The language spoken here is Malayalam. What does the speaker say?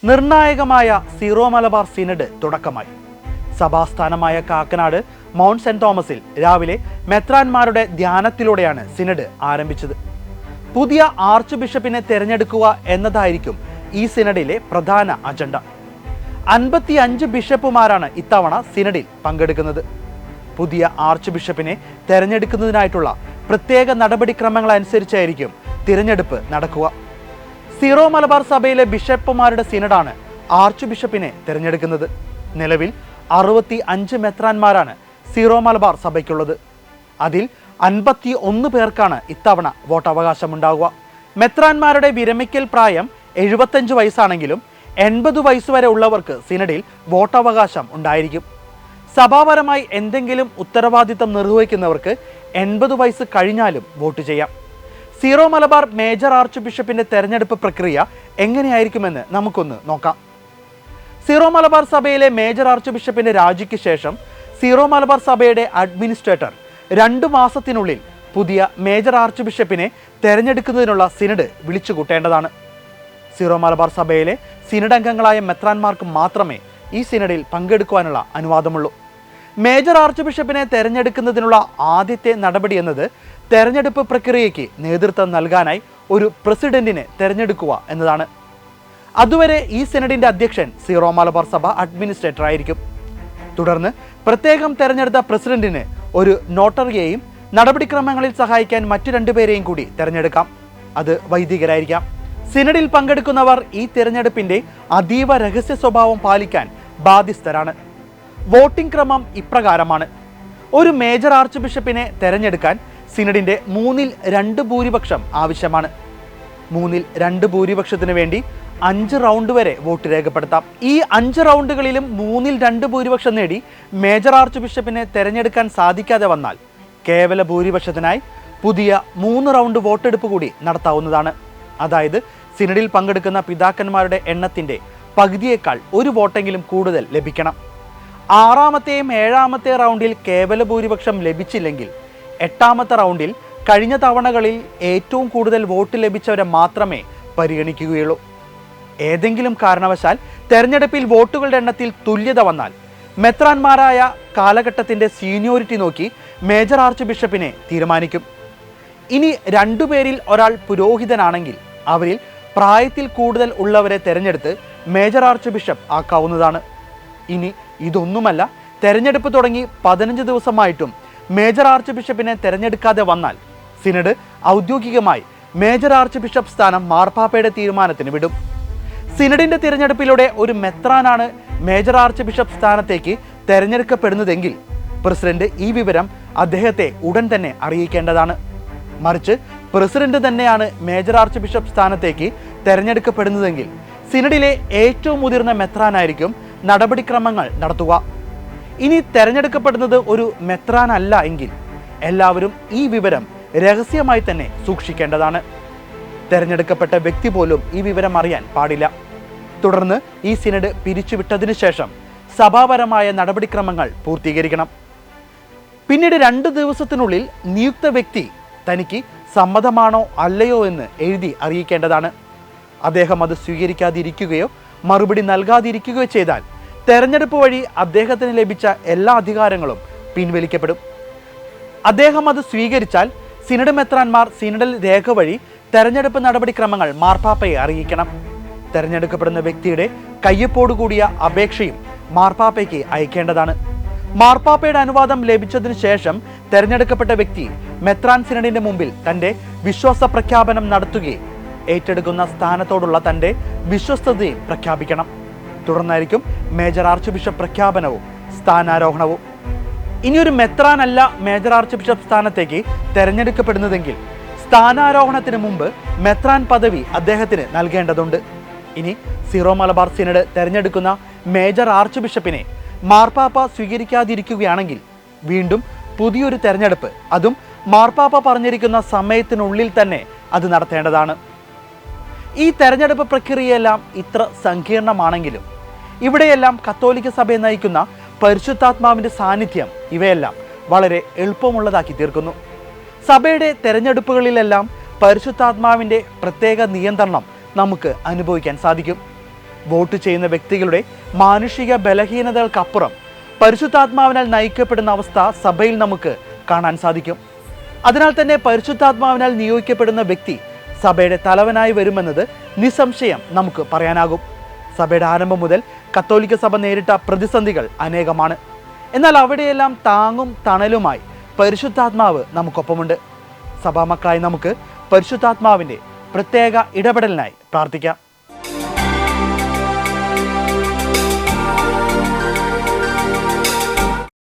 നിർണായകമായ സീറോ മലബാർ സിനഡ് തുടക്കമായി. സഭാസ്ഥാനമായ കാക്കനാട് മൗണ്ട് സെന്റ് തോമസിൽ രാവിലെ മെത്രാന്മാരുടെ ധ്യാനത്തിലൂടെയാണ് സിനഡ് ആരംഭിച്ചത്. പുതിയ ആർച്ച് ബിഷപ്പിനെ തെരഞ്ഞെടുക്കുക എന്നതായിരിക്കും ഈ സിനഡിലെ പ്രധാന അജണ്ട. 55 ബിഷപ്പുമാരാണ് ഇത്തവണ സിനഡിൽ പങ്കെടുക്കുന്നത്. പുതിയ ആർച്ച് ബിഷപ്പിനെ തെരഞ്ഞെടുക്കുന്നതിനായിട്ടുള്ള പ്രത്യേക നടപടിക്രമങ്ങൾ അനുസരിച്ചായിരിക്കും തിരഞ്ഞെടുപ്പ് നടക്കുക. സീറോ മലബാർ സഭയിലെ ബിഷപ്പുമാരുടെ സിനഡാണ് ആർച്ച് ബിഷപ്പിനെ തിരഞ്ഞെടുക്കുന്നത്. നിലവിൽ 65 മെത്രാന്മാരാണ് സീറോ മലബാർ സഭയ്ക്കുള്ളത്. അതിൽ 51 പേർക്കാണ് ഇത്തവണ വോട്ടവകാശമുണ്ടാവുക. മെത്രാന്മാരുടെ വിരമിക്കൽ പ്രായം 75 വയസ്സാണെങ്കിലും 80 വയസ്സ് വരെ ഉള്ളവർക്ക് സിനഡിൽ വോട്ടവകാശം ഉണ്ടായിരിക്കും. സഭാപരമായി എന്തെങ്കിലും ഉത്തരവാദിത്തം നിർവഹിക്കുന്നവർക്ക് 80 വയസ്സ് കഴിഞ്ഞാലും വോട്ട് ചെയ്യാം. സീറോ മലബാർ മേജർ ആർച്ച് ബിഷപ്പിന്റെ തെരഞ്ഞെടുപ്പ് പ്രക്രിയ എങ്ങനെയായിരിക്കുമെന്ന് നമുക്കൊന്ന് നോക്കാം. സീറോ മലബാർ സഭയിലെ മേജർ ആർച്ച് ബിഷപ്പിന്റെ രാജിക്ക് ശേഷം സീറോ മലബാർ സഭയുടെ അഡ്മിനിസ്ട്രേറ്റർ 2 മാസത്തിനുള്ളിൽ പുതിയ മേജർ ആർച്ച് ബിഷപ്പിനെ തെരഞ്ഞെടുക്കുന്നതിനുള്ള സിനഡ് വിളിച്ചുകൂട്ടേണ്ടതാണ്. സീറോ മലബാർ സഭയിലെ സിനഡ് അംഗങ്ങളായ മെത്രാന്മാർക്ക് മാത്രമേ ഈ സിനഡിൽ പങ്കെടുക്കുവാനുള്ള അനുവാദമുള്ളൂ. മേജർ ആർച്ച് ബിഷപ്പിനെ തെരഞ്ഞെടുക്കുന്നതിനുള്ള ആദ്യത്തെ നടപടി എന്നത് തെരഞ്ഞെടുപ്പ് പ്രക്രിയയ്ക്ക് നേതൃത്വം നൽകാനായി ഒരു പ്രസിഡന്റിനെ തെരഞ്ഞെടുക്കുക എന്നതാണ്. അതുവരെ ഈ സിനഡിന്റെ അധ്യക്ഷൻ സീറോ മലബാർ സഭ അഡ്മിനിസ്ട്രേറ്റർ ആയിരിക്കും. തുടർന്ന് പ്രത്യേകം തെരഞ്ഞെടുത്ത പ്രസിഡന്റിന് ഒരു നോട്ടറിയെയും നടപടിക്രമങ്ങളിൽ സഹായിക്കാൻ മറ്റു 2 പേരെയും കൂടി തെരഞ്ഞെടുക്കാം. അത് വൈദികരായിരിക്കാം. സിനഡിൽ പങ്കെടുക്കുന്നവർ ഈ തിരഞ്ഞെടുപ്പിന്റെ അതീവ രഹസ്യ സ്വഭാവം പാലിക്കാൻ ബാധ്യസ്ഥരാണ്. വോട്ടിംഗ് ക്രമം ഇപ്രകാരമാണ്. ഒരു മേജർ ആർച്ച് ബിഷപ്പിനെ തെരഞ്ഞെടുക്കാൻ സിനഡിന്റെ 3/2 ഭൂരിപക്ഷം ആവശ്യമാണ്. 3/2 ഭൂരിപക്ഷത്തിന് വേണ്ടി 5 റൗണ്ട് വരെ വോട്ട് രേഖപ്പെടുത്താം. ഈ 5 റൗണ്ടുകളിലും 3/2 ഭൂരിപക്ഷം നേടി മേജർ ആർച്ച് ബിഷപ്പിനെ തെരഞ്ഞെടുക്കാൻ സാധിക്കാതെ വന്നാൽ കേവല ഭൂരിപക്ഷത്തിനായി പുതിയ 3 റൗണ്ട് വോട്ടെടുപ്പ് കൂടി നടത്താവുന്നതാണ്. അതായത് സിനഡിൽ പങ്കെടുക്കുന്ന പിതാക്കന്മാരുടെ എണ്ണത്തിന്റെ പകുതിയേക്കാൾ 1 വോട്ടെങ്കിലും കൂടുതൽ ലഭിക്കണം. 6ാമത്തെയും 7ാമത്തെ റൗണ്ടിൽ കേവല ഭൂരിപക്ഷം ലഭിച്ചില്ലെങ്കിൽ 8ാമത്തെ റൗണ്ടിൽ കഴിഞ്ഞ തവണകളിൽ ഏറ്റവും കൂടുതൽ വോട്ട് ലഭിച്ചവരെ മാത്രമേ പരിഗണിക്കുകയുള്ളൂ. ഏതെങ്കിലും കാരണവശാൽ തെരഞ്ഞെടുപ്പിൽ വോട്ടുകളുടെ എണ്ണത്തിൽ തുല്യത വന്നാൽ മെത്രാന്മാരായ കാലഘട്ടത്തിന്റെ സീനിയോറിറ്റി നോക്കി മേജർ ആർച്ച് ബിഷപ്പിനെ തീരുമാനിക്കും. ഇനി 2 പേരിൽ ഒരാൾ പുരോഹിതനാണെങ്കിൽ അവരിൽ പ്രായത്തിൽ കൂടുതൽ ഉള്ളവരെ തെരഞ്ഞെടുത്ത് മേജർ ആർച്ച് ബിഷപ്പ് ആക്കാവുന്നതാണ്. ഇനി ഇതൊന്നുമല്ല, തെരഞ്ഞെടുപ്പ് തുടങ്ങി 15 ദിവസമായിട്ടും മേജർ ആർച്ച് ബിഷപ്പിനെ തെരഞ്ഞെടുക്കാതെ വന്നാൽ സിനഡ് ഔദ്യോഗികമായി മേജർ ആർച്ച് ബിഷപ്പ് സ്ഥാനം മാർപ്പാപ്പയുടെ തീരുമാനത്തിന് വിടും. സിനഡിന്റെ തിരഞ്ഞെടുപ്പിലൂടെ ഒരു മെത്രാനാണ് മേജർ ആർച്ച് ബിഷപ്പ് സ്ഥാനത്തേക്ക് തെരഞ്ഞെടുക്കപ്പെടുന്നതെങ്കിൽ പ്രസിഡന്റ് ഈ വിവരം അദ്ദേഹത്തെ ഉടൻ തന്നെ അറിയിക്കേണ്ടതാണ്. മറിച്ച് പ്രസിഡന്റ് തന്നെയാണ് മേജർ ആർച്ച് ബിഷപ്പ് സ്ഥാനത്തേക്ക് തെരഞ്ഞെടുക്കപ്പെടുന്നതെങ്കിൽ സിനഡിലെ ഏറ്റവും മുതിർന്ന മെത്രാനായിരിക്കും നടപടിക്രമങ്ങൾ നടത്തുക. ഇനി തെരഞ്ഞെടുക്കപ്പെടുന്നത് ഒരു മെത്രാനല്ല എങ്കിൽ എല്ലാവരും ഈ വിവരം രഹസ്യമായി തന്നെ സൂക്ഷിക്കേണ്ടതാണ്. തെരഞ്ഞെടുക്കപ്പെട്ട വ്യക്തി പോലും ഈ വിവരം അറിയാൻ പാടില്ല. തുടർന്ന് ഈ സിനഡ് പിരിച്ചുവിട്ടതിനു ശേഷം സഭാപരമായ നടപടിക്രമങ്ങൾ പൂർത്തീകരിക്കണം. പിന്നീട് 2 ദിവസത്തിനുള്ളിൽ നിയുക്ത വ്യക്തി തനിക്ക് സമ്മതമാണോ അല്ലയോ എന്ന് എഴുതി അറിയിക്കേണ്ടതാണ്. അദ്ദേഹം അത് സ്വീകരിക്കാതിരിക്കുകയോ മറുപടി നൽകാതിരിക്കുകയോ ചെയ്താൽ തെരഞ്ഞെടുപ്പ് വഴി അദ്ദേഹത്തിന് ലഭിച്ച എല്ലാ അധികാരങ്ങളും പിൻവലിക്കപ്പെടും. അദ്ദേഹം അത് സ്വീകരിച്ചാൽ സിനഡ് മെത്രാന്മാർ സിനഡൽ രേഖ വഴി തെരഞ്ഞെടുപ്പ് നടപടിക്രമങ്ങൾ മാർപ്പാപ്പയെ അറിയിക്കണം. തെരഞ്ഞെടുക്കപ്പെടുന്ന വ്യക്തിയുടെ കയ്യൊപ്പോടുകൂടിയ അപേക്ഷയും മാർപ്പാപ്പയ്ക്ക് അയക്കേണ്ടതാണ്. മാർപ്പാപ്പയുടെ അനുവാദം ലഭിച്ചതിനു ശേഷം തെരഞ്ഞെടുക്കപ്പെട്ട വ്യക്തി മെത്രാൻ സിനഡിന്റെ മുമ്പിൽ തന്റെ വിശ്വാസ പ്രഖ്യാപനം നടത്തുകയും ഏറ്റെടുക്കുന്ന സ്ഥാനത്തോടുള്ള തന്റെ വിശ്വസ്തതയും പ്രഖ്യാപിക്കണം. തുടർന്നായിരിക്കും മേജർ ആർച്ച് ബിഷപ്പ് പ്രഖ്യാപനവും സ്ഥാനാരോഹണവും. ഇനിയൊരു മെത്രാനല്ല മേജർ ആർച്ച് ബിഷപ്പ് സ്ഥാനത്തേക്ക് തെരഞ്ഞെടുക്കപ്പെടുന്നതെങ്കിൽ സ്ഥാനാരോഹണത്തിന് മുമ്പ് മെത്രാൻ പദവി അദ്ദേഹത്തിന് നൽകേണ്ടതുണ്ട്. ഇനി സീറോ മലബാർ സിനഡ് തെരഞ്ഞെടുക്കുന്ന മേജർ ആർച്ച് ബിഷപ്പിനെ മാർപ്പാപ്പ സ്വീകരിക്കാതിരിക്കുകയാണെങ്കിൽ വീണ്ടും പുതിയൊരു തെരഞ്ഞെടുപ്പ്, അതും മാർപ്പാപ്പ പറഞ്ഞിരിക്കുന്ന സമയത്തിനുള്ളിൽ തന്നെ അത് നടത്തേണ്ടതാണ്. ഈ തെരഞ്ഞെടുപ്പ് പ്രക്രിയയെല്ലാം ഇത്ര സങ്കീർണമാണെങ്കിലും ഇവിടെയെല്ലാം കത്തോലിക്ക സഭയെ നയിക്കുന്ന പരിശുദ്ധാത്മാവിൻ്റെ സാന്നിധ്യം ഇവയെല്ലാം വളരെ എളുപ്പമുള്ളതാക്കി തീർക്കുന്നു. സഭയുടെ തെരഞ്ഞെടുപ്പുകളിലെല്ലാം പരിശുദ്ധാത്മാവിൻ്റെ പ്രത്യേക നിയന്ത്രണം നമുക്ക് അനുഭവിക്കാൻ സാധിക്കും. വോട്ട് ചെയ്യുന്ന വ്യക്തികളുടെ മാനുഷിക ബലഹീനതകൾക്കപ്പുറം പരിശുദ്ധാത്മാവിനാൽ നയിക്കപ്പെടുന്ന അവസ്ഥ സഭയിൽ നമുക്ക് കാണാൻ സാധിക്കും. അതിനാൽ തന്നെ പരിശുദ്ധാത്മാവിനാൽ നിയോഗിക്കപ്പെടുന്ന വ്യക്തി സഭയുടെ തലവനായി വരുമെന്നത് നിസ്സംശയം നമുക്ക് പറയാനാകും. സഭയുടെ ആരംഭം മുതൽ കത്തോലിക്ക സഭ നേരിട്ട പ്രതിസന്ധികൾ അനേകമാണ്. എന്നാൽ അവിടെയെല്ലാം താങ്ങും തണലുമായി പരിശുദ്ധാത്മാവ് നമുക്കൊപ്പമുണ്ട്. സഭാമക്കളായി നമുക്ക് പരിശുദ്ധാത്മാവിൻ്റെ പ്രത്യേക ഇടപെടലിനായി പ്രാർത്ഥിക്കാം.